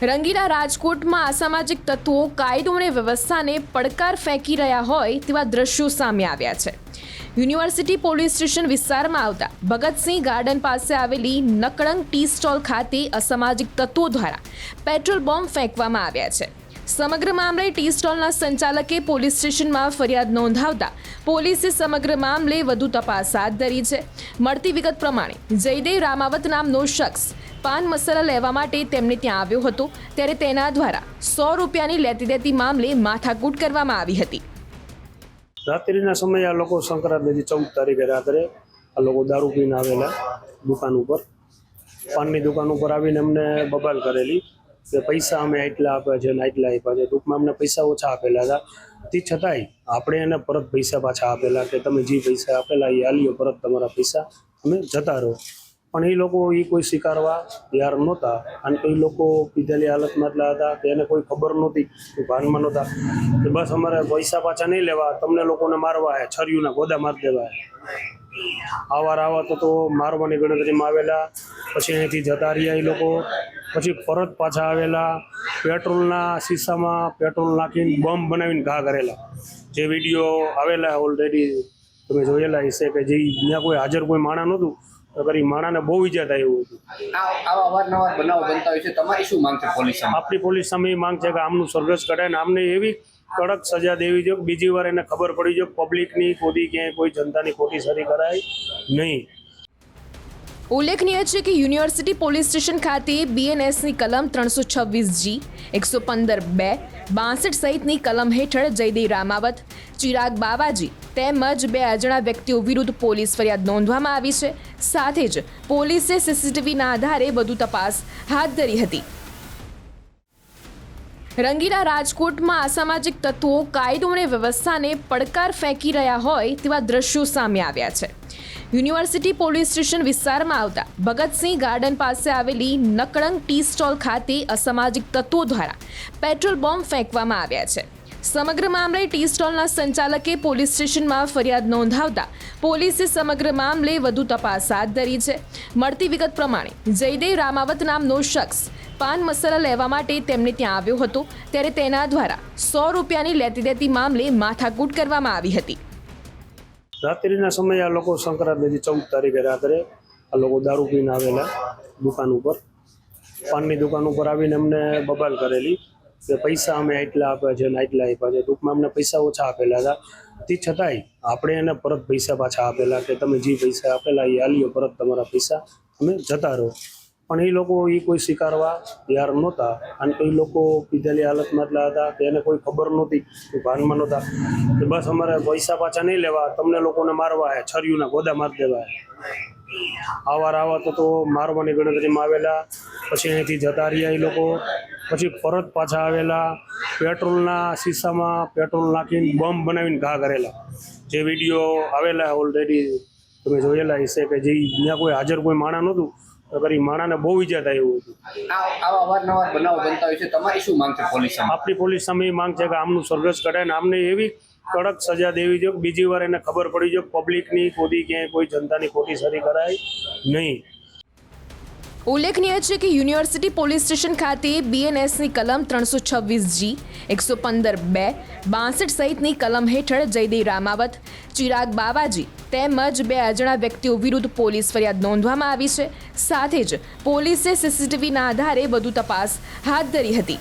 રંગીલા રાજકોટમાં અસામાજિક તત્વો કાયદો અને વ્યવસ્થાને પડકાર ફેંકી રહ્યા હોય તેવા દ્રશ્યો સામે આવ્યા છે। યુનિવર્સિટી પોલીસ સ્ટેશન વિસ્તારમાં આવતા ભગતસિંહ ગાર્ડન પાસે આવેલી નકળંગ ટી સ્ટોલ ખાતે અસામાજિક તત્વો દ્વારા પેટ્રોલ બોમ્બ ફેંકવામાં આવ્યા છે। સમગ્ર મામલે ટી સ્ટોલના સંચાલકે પોલીસ સ્ટેશનમાં ફરિયાદ નોંધાવતા પોલીસે સમગ્ર મામલે વધુ તપાસ હાથ ધરી છે। મળતી વિગત પ્રમાણે જયદેવ રામાવત નામનો શખ્સ પાન મસાલા લેવા માટે તેમને ત્યાં આવ્યો હતો, ત્યારે તેના દ્વારા 100 રૂપિયાની લેતી દેતી મામલે માથાકૂટ કરવામાં આવી હતી। રાત્રિના સમયે આ લોકો સંક્રાંતિ 14 તારીખે રાત્રે આ લોકો દારૂ પીને આવેલા દુકાન ઉપર, પાનની દુકાન ઉપર આવીને અમને બબાલ કરેલી કે પૈસા અમે આટલા આપ્યા છે ને આટલા આપ્યા છે। ટૂંકમાં અમને પૈસા ઓછા આપેલા હતા, તે છતાંય આપણે એને પરત પૈસા પાછા આપેલા કે તમે જે પૈસા આપેલા એ આલ્યો પરત, તમારા પૈસા અમે જતા રહો। પણ એ લોકો એ કોઈ સ્વીકારવા તૈયાર નહોતા અને એ લોકો પીધેલી હાલતમાં એટલા હતા કે એને કોઈ ખબર નહોતી, ભાનમાં નહોતા કે બસ અમારે પૈસા પાછા નહીં લેવા, તમને લોકોને મારવા હે, છરીઓના ગોદા મારી દેવા હે। આવાર તો મારવાની ગણતરીમાં આવેલા, પછી અહીંથી જતા રહ્યા એ લોકો, પછી પરત પાછા આવેલા, પેટ્રોલના શીશામાં પેટ્રોલ નાખીને બોમ્બ બનાવીને ઘા કરેલા। જે વિડીયો આવેલા ઓલરેડી તમે જોયેલા હશે કે જે ત્યાં કોઈ હાજર કોઈ માણા નહોતું, તો કરી માણાને બહુ ઈજા થાય એવું હતું। આવા અવારનવાર બનાવો બનતા હોય છે, તમારી શું માંગ છે પોલીસ સામે? આપણી પોલીસ સામે એ માંગ છે કે આમનું સરઘસ કઢાય ને આમને એવી કડક સજા દેવી જોઈએ, બીજી વાર એને ખબર પડી જોઈએ પબ્લિકની ખોટી ક્યાંય કોઈ જનતાની ખોટી સરી કરાય નહીં। ઉલ્લેખનીય છે કે યુનિવર્સિટી પોલીસ સ્ટેશન ખાતે બીએનએસની કલમ 326G, 115(2), 62 સહિતની કલમ હેઠળ જયદેવ રામાવત, ચિરાગ બાવાજી તેમજ 2 અજાણ્યા વ્યક્તિઓ વિરુદ્ધ પોલીસ ફરિયાદ નોંધવામાં આવી છે। સાથે જ પોલીસે સીસીટીવીના આધારે વધુ તપાસ હાથ ધરી હતી। રંગીલા રાજકોટમાં અસામાજિક તત્વો કાયદો અને વ્યવસ્થાને પડકાર ફેંકી રહ્યા હોય તેવા દ્રશ્યો સામે આવ્યા છે। યુનિવર્સિટી પોલીસ સ્ટેશન વિસ્તારમાં આવતા ભગતસિંહ ગાર્ડન પાસે આવેલી નકળંગ ટી સ્ટોલ ખાતે અસામાજિક તત્વો દ્વારા પેટ્રોલ બોમ્બ ફેંકવામાં આવ્યા છે। સમગ્ર મામલે ટી સ્ટોલના સંચાલકે પોલીસ સ્ટેશનમાં ફરિયાદ નોંધાવતા પોલીસે સમગ્ર મામલે વધુ તપાસ હાથ ધરી છે। મળતી વિગત પ્રમાણે જયદેવ રામાવત નામનો શખ્સ પાન મસાલા લેવા માટે તેમને ત્યાં આવ્યો હતો, ત્યારે તેના દ્વારા 100 રૂપિયાની લેતી દેતી મામલે માથાકૂટ કરવામાં આવી હતી। રાત્રિના સમયે આ લોકો સંક્રાંતિ 14 તારીખે રાત્રે આ લોકો દારૂ પીને આવેલા દુકાન ઉપર, પાનની દુકાન ઉપર આવીને અમને બબાલ કરેલી કે પૈસા અમે આટલા આપ્યા છે ને આટલા આપ્યા છે। ટૂંકમાં અમને પૈસા ઓછા આપેલા હતા, તે છતાંય આપણે એને પરત પૈસા પાછા આપેલા કે તમે જે પૈસા આપેલા એ આલ્યો પરત, તમારા પૈસા અમે જતા રહો। પણ એ લોકો એ કોઈ સ્વીકારવા તૈયાર નહોતા અને એ લોકો પીધેલી હાલતમાં એટલા હતા કે એને કોઈ ખબર નહોતી, ભાનમાં નહોતા કે બસ અમારે પૈસા પાછા નહીં લેવા, તમને લોકોને મારવા હે, છરીઓના ગોદા મારી દેવા હે। આવાર તો મારવાની ગણતરીમાં આવેલા, પછી અહીંથી જતા રહ્યા એ લોકો, પછી પરત પાછા આવેલા, પેટ્રોલના શીશામાં પેટ્રોલ નાખીને બોમ્બ બનાવીને ઘા કરેલા। જે વિડીયો આવેલા ઓલરેડી તમે જોયેલા હશે કે જે ત્યાં કોઈ હાજર કોઈ માણા નહોતું, તો કરી માણાને બહુ ઈજા થાય એવું હતું। આવા અવારનવાર બનાવો બનતા હોય છે, તમારી શું માંગ છે પોલીસ સામે? આપણી પોલીસ સામે એ માંગ છે કે આમનું સરઘસ કઢાય ને આમને એવી કડક સજા દેવી જોઈએ, બીજી વાર એને ખબર પડી જોઈએ પબ્લિકની ખોટી ક્યાંય કોઈ જનતાની ખોટી સરી કરાય નહીં। ઉલ્લેખનીય છે કે યુનિવર્સિટી પોલીસ સ્ટેશન ખાતે બીએનએસની કલમ 326G, 115(2), 62 સહિતની કલમ હેઠળ જયદેવ રામાવત, ચિરાગ બાવાજી તેમજ 2 અજાણ્યા વ્યક્તિઓ વિરુદ્ધ પોલીસ ફરિયાદ નોંધવામાં આવી છે। સાથે જ પોલીસે સીસીટીવીના આધારે વધુ તપાસ હાથ ધરી હતી।